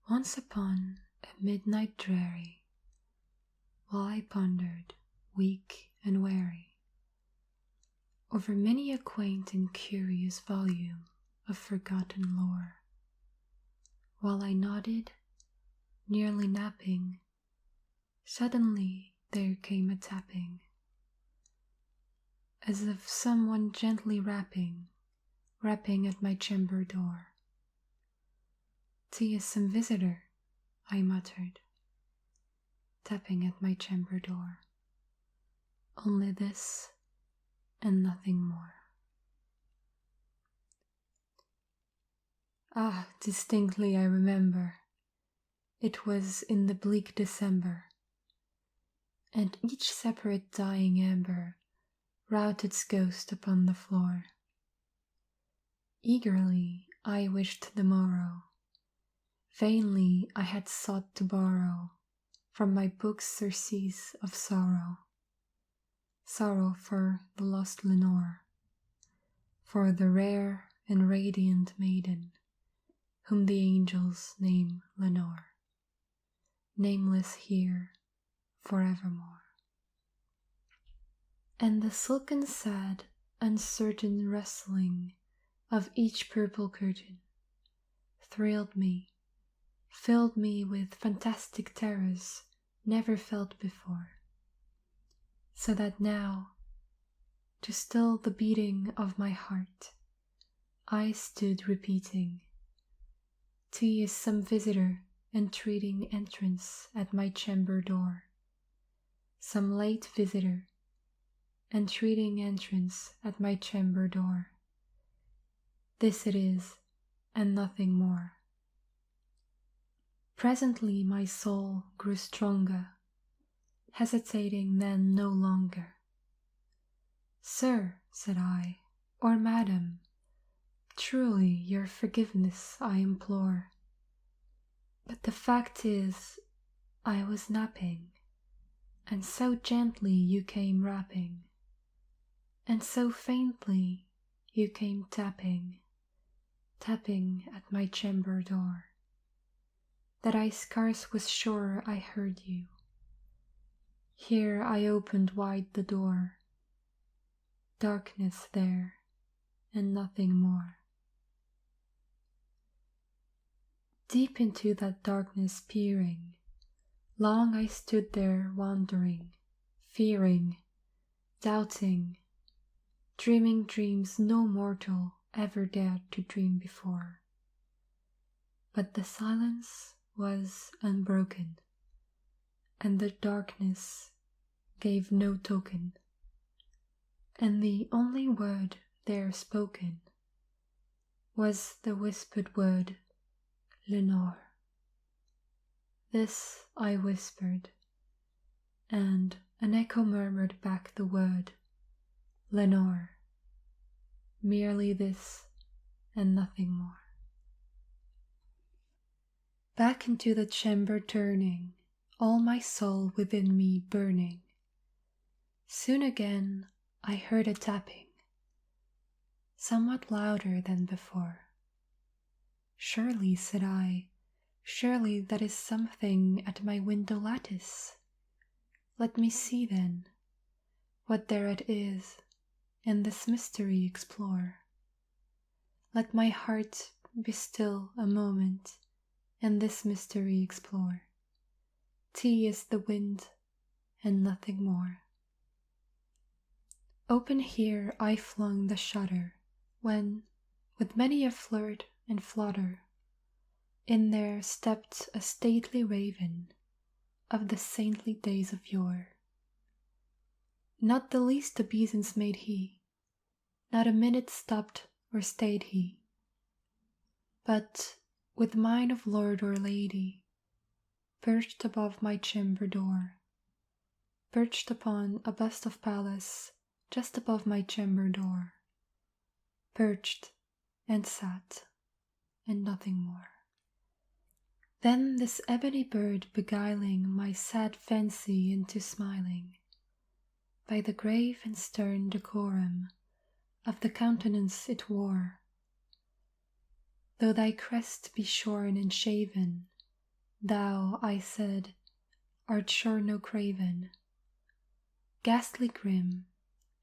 Once upon a midnight dreary, while I pondered, weak and weary, over many a quaint and curious volume of forgotten lore, while I nodded, nearly napping, suddenly there came a tapping, as of someone gently rapping at my chamber door. "'Tis some visitor," I muttered, tapping at my chamber door. Only this and nothing more. Ah, distinctly I remember. It was in the bleak December, and each separate dying ember wrought its ghost upon the floor. Eagerly I wished the morrow. Vainly I had sought to borrow from my book's surcease of sorrow. Sorrow for the lost Lenore, for the rare and radiant maiden whom the angels name Lenore, nameless here forevermore. And the silken sad, uncertain rustling of each purple curtain thrilled me, filled me with fantastic terrors never felt before, so that now, to still the beating of my heart, I stood repeating, "'Tis some visitor entreating entrance at my chamber door, some late visitor entreating entrance at my chamber door. This it is, and nothing more." Presently my soul grew stronger, hesitating then no longer. "Sir," said I, "or madam, truly your forgiveness I implore. But the fact is, I was napping, and so gently you came rapping, and so faintly you came tapping at my chamber door, that I scarce was sure I heard you. Here I opened wide the door. Darkness there, and nothing more." Deep into that darkness peering, long I stood there wondering, fearing, doubting, dreaming dreams no mortal ever dared to dream before. But the silence was unbroken, and the darkness gave no token, and the only word there spoken was the whispered word, "Lenore." This I whispered, and an echo murmured back the word, "Lenore." Merely this and nothing more. Back into the chamber turning, all my soul within me burning. Soon again I heard a tapping, somewhat louder than before. "Surely," said I, "surely that is something at my window lattice. Let me see then, what thereat is, and this mystery explore. Let my heart be still a moment, and this mystery explore. 'Tis the wind, and nothing more." Open here I flung the shutter, when, with many a flirt and flutter, in there stepped a stately raven of the saintly days of yore. Not the least obeisance made he, not a minute stopped or stayed he, but, with mine of lord or lady, perched above my chamber door, perched upon a bust of Pallas just above my chamber door, perched and sat, and nothing more. Then this ebony bird beguiling my sad fancy into smiling, by the grave and stern decorum of the countenance it wore, "Though thy crest be shorn and shaven, thou, I said, art sure no craven, ghastly grim,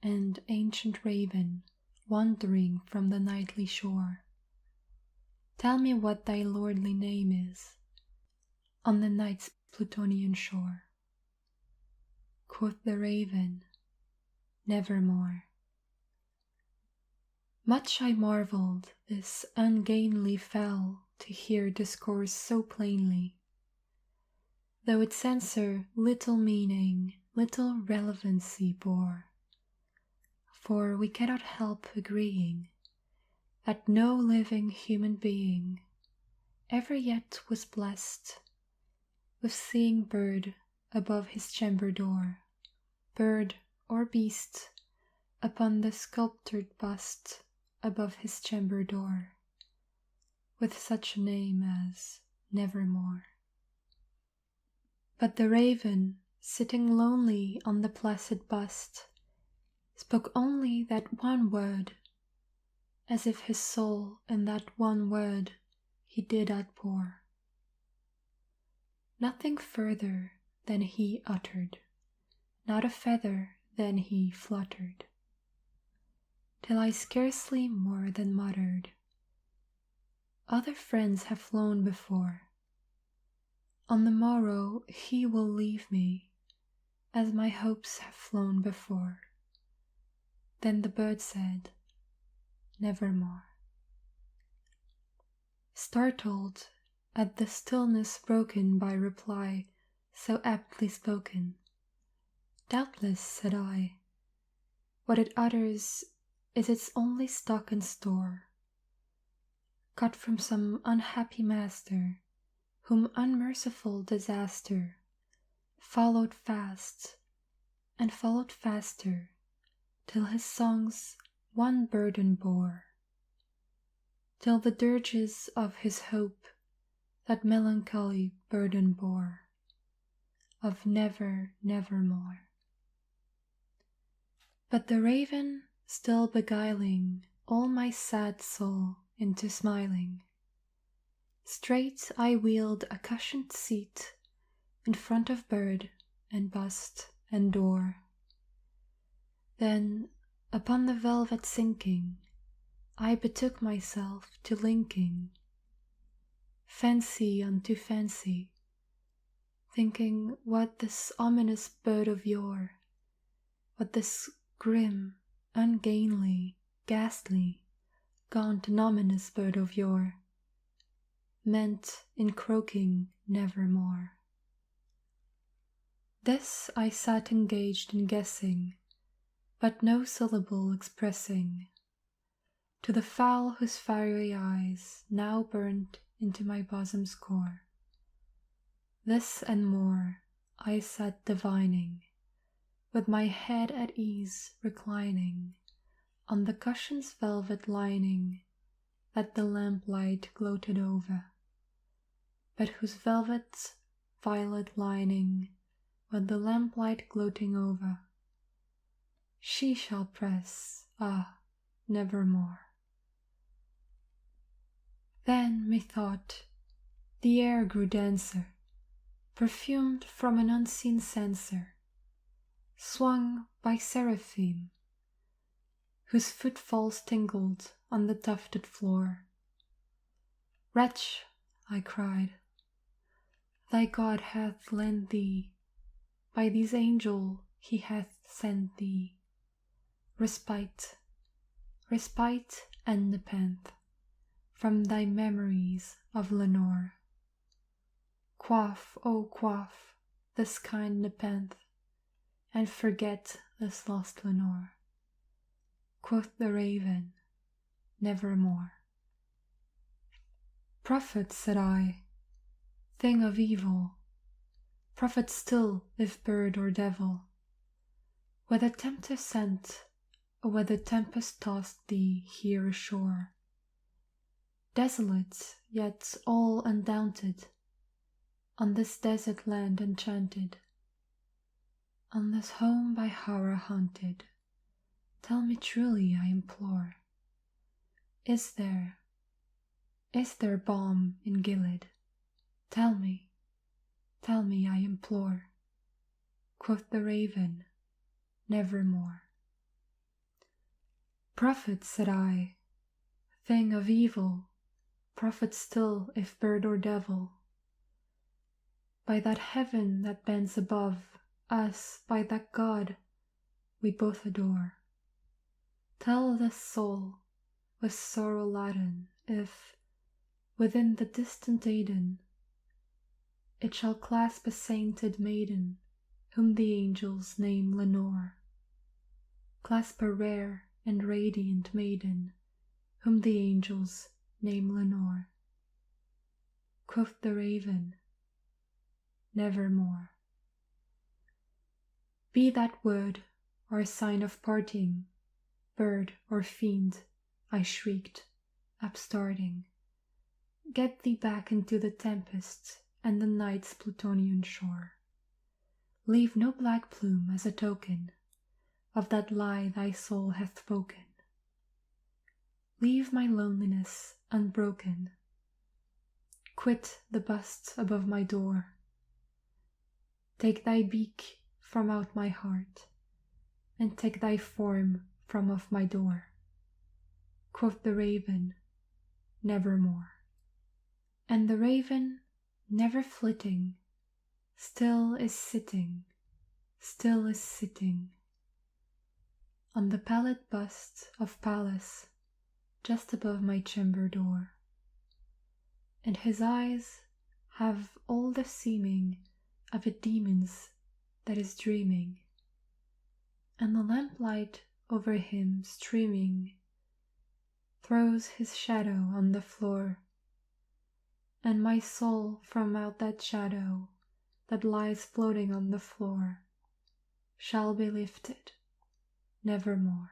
and ancient raven wandering from the nightly shore. Tell me what thy lordly name is on the night's Plutonian shore. Quoth the raven, nevermore. Much I marvelled this ungainly fell to hear discourse so plainly, though its answer little meaning, little relevancy bore. For we cannot help agreeing that no living human being ever yet was blessed with seeing bird above his chamber door, bird or beast upon the sculptured bust above his chamber door, with such a name as Nevermore. But the raven, sitting lonely on the placid bust, spoke only that one word, as if his soul in that one word he did outpour. Nothing further than he uttered, not a feather than he fluttered, till I scarcely more than muttered, other friends have flown before. On the morrow he will leave me, as my hopes have flown before. Then the bird said, nevermore. Startled at the stillness broken by reply so aptly spoken, doubtless, said I, what it utters is its only stock and store, cut from some unhappy master, whom unmerciful disaster followed fast and followed faster, till his songs one burden bore, till the dirges of his hope that melancholy burden bore, of never, nevermore. But the raven, still beguiling all my sad soul into smiling, straight I wheeled a cushioned seat in front of bird and bust and door. Then, upon the velvet sinking, I betook myself to linking fancy unto fancy, thinking what this ominous bird of yore, what this grim, ungainly, ghastly, gaunt and ominous bird of yore meant in croaking nevermore. This I sat engaged in guessing, but no syllable expressing, to the fowl whose fiery eyes now burnt into my bosom's core. This and more I sat divining, with my head at ease reclining on the cushion's velvet lining that the lamplight gloated over, but whose velvet violet lining with the lamplight gloating over she shall press, ah, nevermore. Then, methought, the air grew denser, perfumed from an unseen censer, swung by seraphim, whose footfalls tingled on the tufted floor. Wretch, I cried, thy God hath lent thee, by these angels he hath sent thee, respite, respite and nepenthe from thy memories of Lenore. Quaff, oh quaff, this kind nepenthe, and forget this lost Lenore. Quoth the raven, nevermore. Prophet, said I, thing of evil, prophet still if bird or devil, whether tempter sent, or whether tempest tossed thee here ashore, desolate yet all undaunted, on this desert land enchanted, on this home by horror haunted, tell me truly, I implore, is there balm in Gilead? Tell me, tell me, I implore. Quoth the raven, nevermore. Prophet, said I, thing of evil, prophet still if bird or devil. By that heaven that bends above us, by that God we both adore, tell this soul with sorrow laden if, within the distant Aidenn, it shall clasp a sainted maiden whom the angels name Lenore, clasp a rare and radiant maiden whom the angels name Lenore. Quoth the raven, nevermore. Be that word or sign of parting, bird or fiend, I shrieked, upstarting, get thee back into the tempest and the night's Plutonian shore. Leave no black plume as a token of that lie thy soul hath spoken. Leave my loneliness unbroken. Quit the bust above my door. Take thy beak from out my heart, and take thy form from off my door. Quoth the raven, nevermore. And the raven, never flitting, still is sitting on the pallid bust of Pallas just above my chamber door. And his eyes have all the seeming of a demon's that is dreaming, and the lamplight over him streaming throws his shadow on the floor, and my soul from out that shadow that lies floating on the floor shall be lifted nevermore.